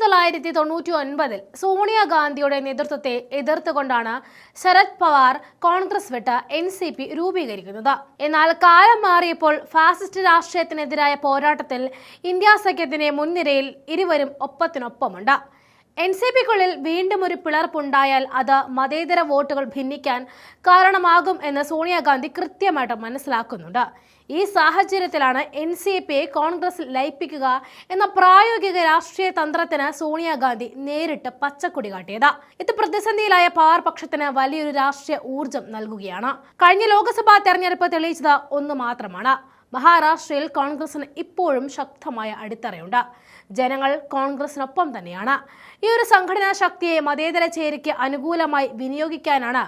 1999 സോണിയാഗാന്ധിയുടെ നേതൃത്വത്തെ എതിർത്തുകൊണ്ടാണ് ശരത് പവാർ കോൺഗ്രസ് വിട്ട് NCP രൂപീകരിക്കുന്നത്. എന്നാൽ കാലം മാറിയപ്പോൾ ഫാസിസ്റ്റ് രാഷ്ട്രീയത്തിനെതിരായ പോരാട്ടത്തിൽ ഇന്ത്യ സഖ്യത്തിന്റെ മുൻനിരയിൽ ഇരുവരും ഒപ്പത്തിനൊപ്പമുണ്ട്. NCPക്കുള്ളിൽ വീണ്ടും ഒരു പിളർപ്പുണ്ടായാൽ അത് മതേതര വോട്ടുകൾ ഭിന്നിക്കാൻ കാരണമാകും എന്ന് സോണിയാഗാന്ധി കൃത്യമായിട്ട് മനസ്സിലാക്കുന്നുണ്ട്. ഈ സാഹചര്യത്തിലാണ് NCPയെ കോൺഗ്രസിൽ ലയിപ്പിക്കുക എന്ന പ്രായോഗിക രാഷ്ട്രീയ തന്ത്രത്തിന് സോണിയാഗാന്ധി നേരിട്ട് പച്ചക്കൊടി കാട്ടിയത്. ഇത് പ്രതിസന്ധിയിലായ പവാർ പക്ഷത്തിന് വലിയൊരു രാഷ്ട്രീയ ഊർജം നൽകുകയാണ്. കഴിഞ്ഞ ലോക്സഭാ തെരഞ്ഞെടുപ്പ് തെളിയിച്ചത് ഒന്ന് മാത്രമാണ്: മഹാരാഷ്ട്രയിൽ കോൺഗ്രസിന് ഇപ്പോഴും ശക്തമായ അടിത്തറയുണ്ട്. ജനങ്ങൾ കോൺഗ്രസിനൊപ്പം തന്നെയാണ്. ഈ ഒരു സംഘടനാ ശക്തിയെ മതേതര ചേരിക്ക് അനുകൂലമായി വിനിയോഗിക്കാനാണ്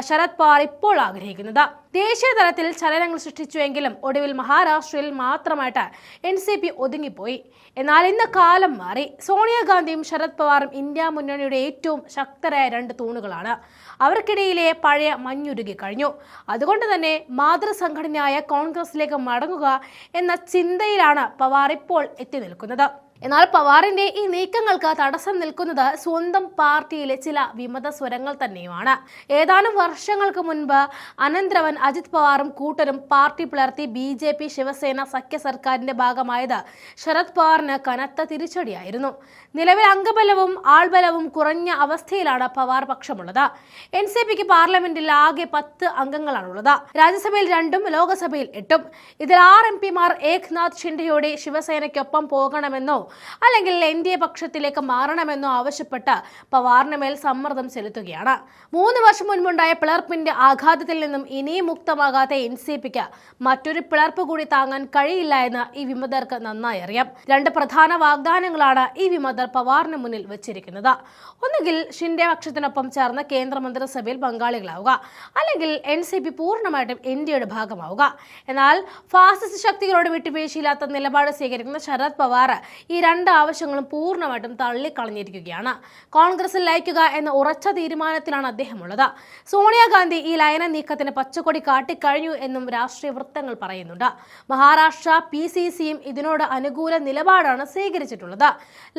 ശരത് പവാർ ഇപ്പോൾ ആഗ്രഹിക്കുന്നത്. ദേശീയ തലത്തിൽ ചലനങ്ങൾ സൃഷ്ടിച്ചുവെങ്കിലും ഒടുവിൽ മഹാരാഷ്ട്രയിൽ മാത്രമായിട്ട് NCP ഒതുങ്ങിപ്പോയി. എന്നാൽ ഇന്ന് കാലം മാറി. സോണിയാഗാന്ധിയും ശരത് പവാറും ഇന്ത്യ മുന്നണിയുടെ ഏറ്റവും ശക്തരായ രണ്ട് തൂണുകളാണ്. അവർക്കിടയിലെ പഴയ മഞ്ഞുരുകി കഴിഞ്ഞു. അതുകൊണ്ട് തന്നെ മാതൃസംഘടനയായ കോൺഗ്രസിലേക്ക് മടങ്ങുക എന്ന ചിന്തയിലാണ് പവാർ ഇപ്പോൾ എത്തി നിൽക്കുന്നത്. എന്നാൽ പവാറിന്റെ ഈ നീക്കങ്ങൾക്ക് തടസ്സം നിൽക്കുന്നത് സ്വന്തം പാർട്ടിയിലെ ചില വിമത സ്വരങ്ങൾ തന്നെയുമാണ്. ഏതാനും വർഷങ്ങൾക്ക് മുൻപ് അനന്തരവൻ അജിത് പവാറും കൂട്ടരും പാർട്ടി പിളർത്തി BJP ശിവസേന സഖ്യ സർക്കാരിന്റെ ഭാഗമായത് ശരത് പവാറിന് കനത്ത തിരിച്ചടിയായിരുന്നു. നിലവിൽ അംഗബലവും ആൾബലവും കുറഞ്ഞ അവസ്ഥയിലാണ് പവാർ പക്ഷമുള്ളത്. NCPക്ക് പാർലമെന്റിൽ ആകെ 10 അംഗങ്ങളാണുള്ളത്. രാജ്യസഭയിൽ 2ഉം ലോക്സഭയിൽ 8ഉം. ഇതിൽ 6 MPമാർ ഏക്നാഥ് ഷിൻഡെയോടെ ശിവസേനയ്ക്കൊപ്പം പോകണമെന്നോ അല്ലെങ്കിൽ NDA പക്ഷത്തിലേക്ക് മാറണമെന്നോ ആവശ്യപ്പെട്ട് പവാറിന് മേൽ സമ്മർദ്ദം ചെലുത്തുകയാണ്. 3 വർഷം മുൻപുണ്ടായ പിളർപ്പിന്റെ ആഘാതത്തിൽ നിന്നും ഇനിയും മുക്തമാകാത്ത NCPക്ക് മറ്റൊരു പിളർപ്പ് കൂടി താങ്ങാൻ കഴിയില്ല എന്ന് ഈ വിമതർക്ക് നന്നായി അറിയാം. 2 പ്രധാന വാഗ്ദാനങ്ങളാണ് ഈ വിമതർ പവാറിന് മുന്നിൽ വെച്ചിരിക്കുന്നത്. ഒന്നുകിൽ ഷിൻഡെ പക്ഷത്തിനൊപ്പം ചേർന്ന് കേന്ദ്രമന്ത്രിസഭയിൽ പങ്കാളികളാവുക, അല്ലെങ്കിൽ NCP പൂർണ്ണമായിട്ടും NDAയുടെ ഭാഗമാവുക. എന്നാൽ ഫാസിസ്റ്റ് ശക്തികളോട് വിട്ടുവീഴ്ചയില്ലാത്ത നിലപാട് സ്വീകരിക്കുന്ന ശരത് പവാർ ഈ 2 ആവശ്യങ്ങളും പൂർണ്ണമായിട്ടും തള്ളിക്കളഞ്ഞിരിക്കുകയാണ്. കോൺഗ്രസിൽ ലയിക്കുക എന്ന ഉറച്ച തീരുമാനത്തിലാണ് അദ്ദേഹമുള്ളത്. സോണിയാഗാന്ധി ഈ ലയന നീക്കത്തിന് പച്ചക്കൊടി കാട്ടിക്കഴിഞ്ഞു എന്നും രാഷ്ട്രീയ വൃത്തങ്ങൾ പറയുന്നുണ്ട്. മഹാരാഷ്ട്ര PCCയും ഇതിനോട് അനുകൂല നിലപാടാണ് സ്വീകരിച്ചിട്ടുള്ളത്.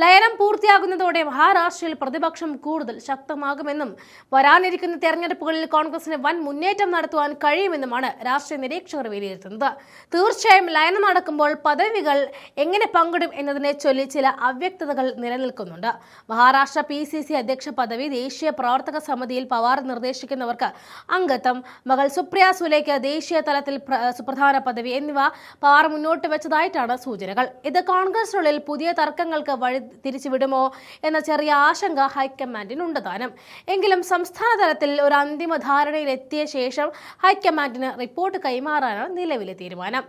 ലയനം പൂർത്തിയാകുന്നതോടെ മഹാരാഷ്ട്രയിൽ പ്രതിപക്ഷം കൂടുതൽ ശക്തമാകുമെന്നും വരാനിരിക്കുന്ന തെരഞ്ഞെടുപ്പുകളിൽ കോൺഗ്രസിന് വൻ മുന്നേറ്റം നടത്തുവാൻ കഴിയുമെന്നുമാണ് രാഷ്ട്രീയ നിരീക്ഷകർ വിലയിരുത്തുന്നത്. തീർച്ചയായും ലയനം നടക്കുമ്പോൾ പദവികൾ എങ്ങനെ പങ്കിടും എന്നതിനെ ചൊല്ലി ചില അവ്യക്തതകൾ നിലനിൽക്കുന്നുണ്ട്. മഹാരാഷ്ട്ര PCC അധ്യക്ഷ പദവി, ദേശീയ പ്രവർത്തക സമിതിയിൽ പവാർ നിർദ്ദേശിക്കുന്നവർക്ക് അംഗത്വം, മകൾ സുപ്രിയ സുലെക്ക് ദേശീയ തലത്തിൽ സുപ്രധാന പദവി എന്നിവ പവാർ മുന്നോട്ട് വെച്ചതായിട്ടാണ് സൂചനകൾ. ഇത് കോൺഗ്രസിനുള്ളിൽ പുതിയ തർക്കങ്ങൾക്ക് വഴി തിരിച്ചുവിടുമോ എന്ന ചെറിയ ആശങ്ക ഹൈക്കമാൻഡിനുണ്ട് താനും. എങ്കിലും സംസ്ഥാന തലത്തിൽ ഒരു അന്തിമ ധാരണയിൽ എത്തിയ ശേഷം ഹൈക്കമാൻഡിന് റിപ്പോർട്ട് കൈമാറാനാണ് നിലവിലെ തീരുമാനം.